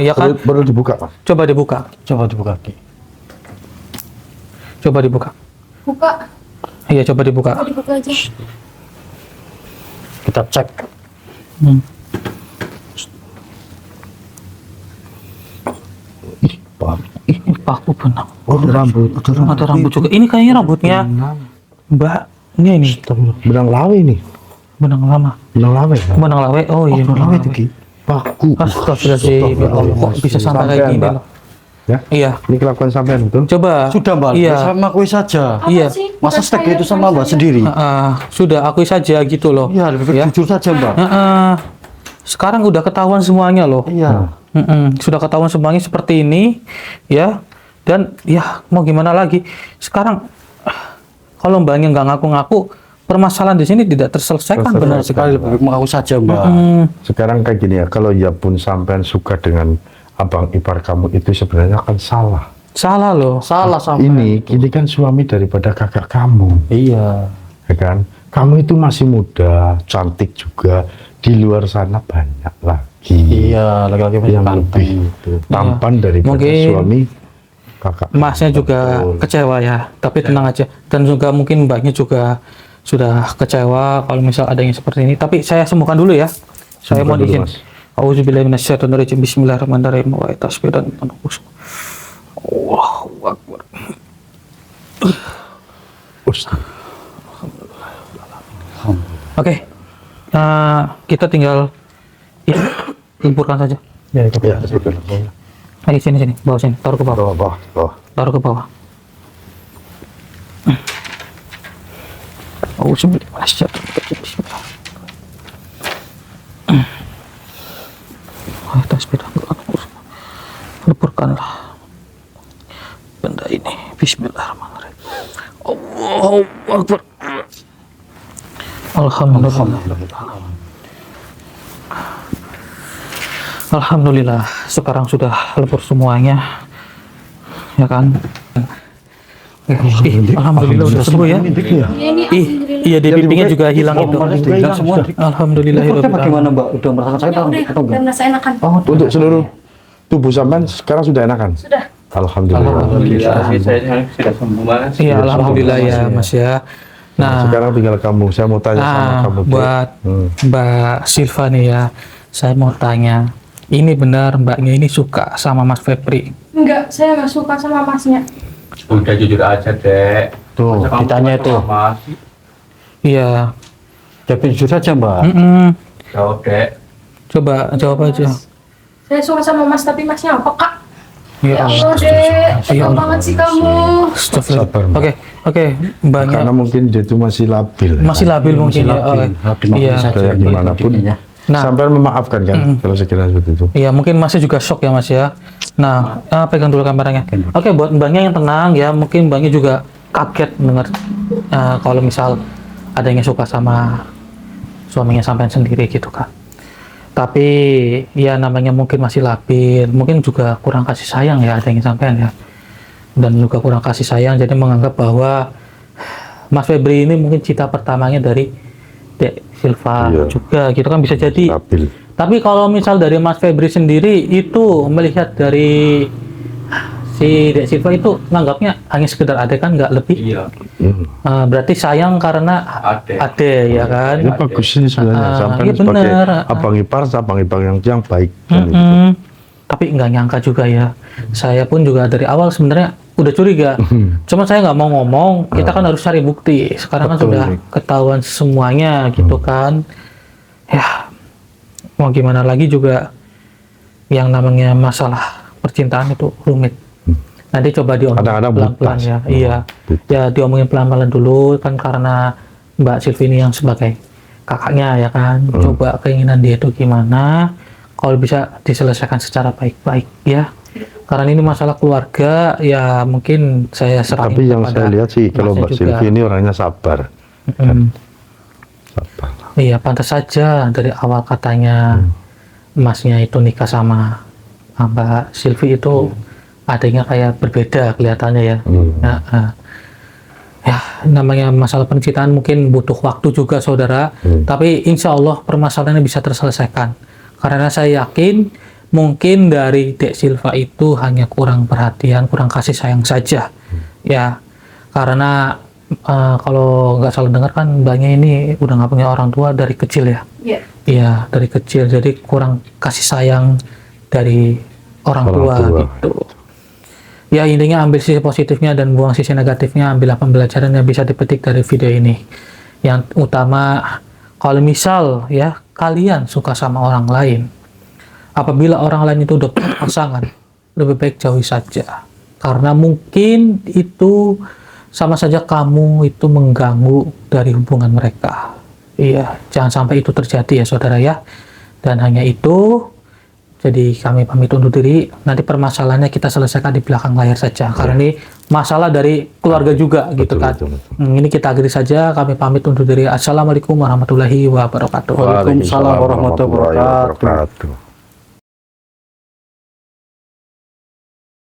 Ya kan? perlu dibuka, Pak. Coba dibuka. Coba dibuka. Coba dibuka. Buka. Iya, coba dibuka. Mau dibuka aja. Kita cek. Ini paku benang. Oh, ada rambut. Ada rambut juga. Ini kayaknya rambutnya Mbaknya ini. Benang lawe nih. Benang lama. Benang lawe. Ya? Benang lawe. Oh iya, benang lawe. Paku. Astagfirullahaladzim. Ya Allah, kok bisa sampai kayak Sampean, gini Mbak. loh. Ya? Iya. Ini kelakuan sampean betul? Coba. Sudah Mbak, Iya. sama akui saja. Apa Iya. sih? Masa Bukan stek saya, itu bukan sama Mbak saya. sendiri? Sudah akui saja gitu loh. Iya, lebih baik Ya. jujur saja Mbak. Sekarang udah ketahuan semuanya loh. Iya. Sudah ketahuan semuanya seperti ini, ya. Dan ya mau gimana lagi? Sekarang kalau Mbaknya nggak ngaku-ngaku, permasalahan di sini tidak terselesaikan. Benar sekali. Lebih baik mengaku saja Mbak. Sekarang kayak gini ya, kalau ya pun sampean suka dengan abang ipar kamu itu sebenarnya kan salah. Salah loh. Salah sama Ini kan suami daripada kakak kamu, Iya. ya kan? Kamu itu masih muda, cantik juga. Di luar sana banyak lagi Iya, laki-laki masih yang ganteng. lebih tampan daripada Mungkin suami kakak. Masnya juga Betul. kecewa ya, tapi tenang aja. Dan juga mungkin Mbaknya juga sudah kecewa kalau misal ada yang seperti ini. Tapi saya sembuhkan dulu ya. Saya Sembuhkan mau dulu, izin. Mas. Auzubillahi minasyaitonirrajim. Bismillahirrahmanirrahim. Wa tasbih dan penembus. Allahu Akbar. Ustaz. Oke. Kita tinggal ya, lumpurkan saja. Ya, betul. Ayo sini, bawa sini, taruh ke bawah. Bawah. Taruh ke bawah. Auzubillahi minasyaitonirrajim. Bismillah. Tasbih dan leburkanlah benda ini. Bismillahirrahmanirrahim. Allahu Akbar. Alhamdulillah, sekarang sudah lebur semuanya, ya kan? Alhamdulillah udah sembuh ya. Ini Iya, di pipinya juga hilang itu. Hilang semua. Alhamdulillah. Reportnya bagaimana Mbak? Udah merasakan sakit atau udah enggak? merasa enakan. Untuk seluruh tubuh sampean sekarang sudah enakan? Sudah. Alhamdulillah. Alhamdulillah, saya sudah sembuh mas. Iya, alhamdulillah ya, Mas ya. Nah, Sekarang tinggal kamu. Saya mau tanya sama kamu. Dek. buat Mbak Silva nih ya, saya mau tanya, ini benar Mbaknya ini suka sama Mas Febri? Enggak, saya nggak suka sama masnya. Udah jujur aja dek. Tuh, Masa kamu ditanya suka itu. sama Mas? Iya. Tapi jujur saja Mbak. Jawab dek. Coba jawab aja. Saya suka sama mas, tapi masnya apa kak? Ya Ya Allah. Allah dek, Ya tega Allah. banget sih kamu. Astagfirullah. Sabar, Mbak. Oke, Mbaknya Karena mungkin dia itu masih labil. masih labil mungkin ya. Iya. Kayak gimana pun. Nah. Sampai memaafkan kan kalau sekiranya seperti itu. Iya, mungkin Masnya juga shock ya Mas ya. Nah, pegang dulu kameranya. Oke, buat Mbaknya yang tenang ya, mungkin Mbaknya juga kaget dengar kalau misal ada yang suka sama suaminya sampean sendiri gitu kan. Tapi ya namanya mungkin masih labil, mungkin juga kurang kasih sayang ya ada yang sampean ya. Dan juga kurang kasih sayang, jadi menganggap bahwa Mas Febri ini mungkin cita pertamanya dari Dek Silva Iya. juga gitu kan, bisa jadi. Labil. Tapi kalau misal dari Mas Febri sendiri itu melihat dari si Dek Silva itu nganggapnya hanya sekedar adek kan, nggak lebih. Iya, Berarti sayang karena ada. adek ya kan. Ini bagus ini sebenarnya. Sampai iya sebagai bener. abang ipar yang baik. kan itu. Tapi nggak nyangka juga ya. Saya pun juga dari awal sebenarnya udah curiga. Cuma saya nggak mau ngomong. Kita kan harus cari bukti. Sekarang kan Betul. sudah ketahuan semuanya gitu kan. Ya mau gimana lagi juga. Yang namanya masalah percintaan itu rumit. Nanti coba diomongin Kadang-kadang pelan-pelan butas. ya. Iya. Ya diomongin pelan-pelan dulu kan karena Mbak Silvi ini yang sebagai kakaknya ya kan. Coba keinginan dia itu gimana. Kalau bisa diselesaikan secara baik-baik ya. Karena ini masalah keluarga ya mungkin saya serahin Tapi yang kepada saya lihat sih kalau Masnya Mbak juga. Silvi ini orangnya sabar. Sabar. Iya pantas saja dari awal katanya Masnya itu nikah sama Mbak Silvi itu adanya kayak berbeda kelihatannya ya. Nah, ya namanya masalah percintaan mungkin butuh waktu juga saudara. Tapi insya Allah permasalahannya bisa terselesaikan. Karena saya yakin mungkin dari Dek Silva itu hanya kurang perhatian, kurang kasih sayang saja. Ya karena kalau nggak salah dengar kan mbaknya ini udah nggak punya orang tua dari kecil ya. Iya. Iya dari kecil, jadi kurang kasih sayang dari orang tua gitu. Ya intinya ambil sisi positifnya dan buang sisi negatifnya, ambil pembelajaran yang bisa dipetik dari video ini. Yang utama kalau misal ya kalian suka sama orang lain, apabila orang lain itu udah punya pasangan, lebih baik jauhi saja. Karena mungkin itu sama saja kamu itu mengganggu dari hubungan mereka. Iya, jangan sampai itu terjadi ya saudara ya. Dan hanya itu, jadi kami pamit undur diri. Nanti permasalahannya kita selesaikan di belakang layar saja. Karena ini masalah dari keluarga juga gitu kan. betul. Ini kita akhiri saja. Kami pamit undur diri. Assalamualaikum warahmatullahi wabarakatuh. Waalaikumsalam warahmatullahi wabarakatuh.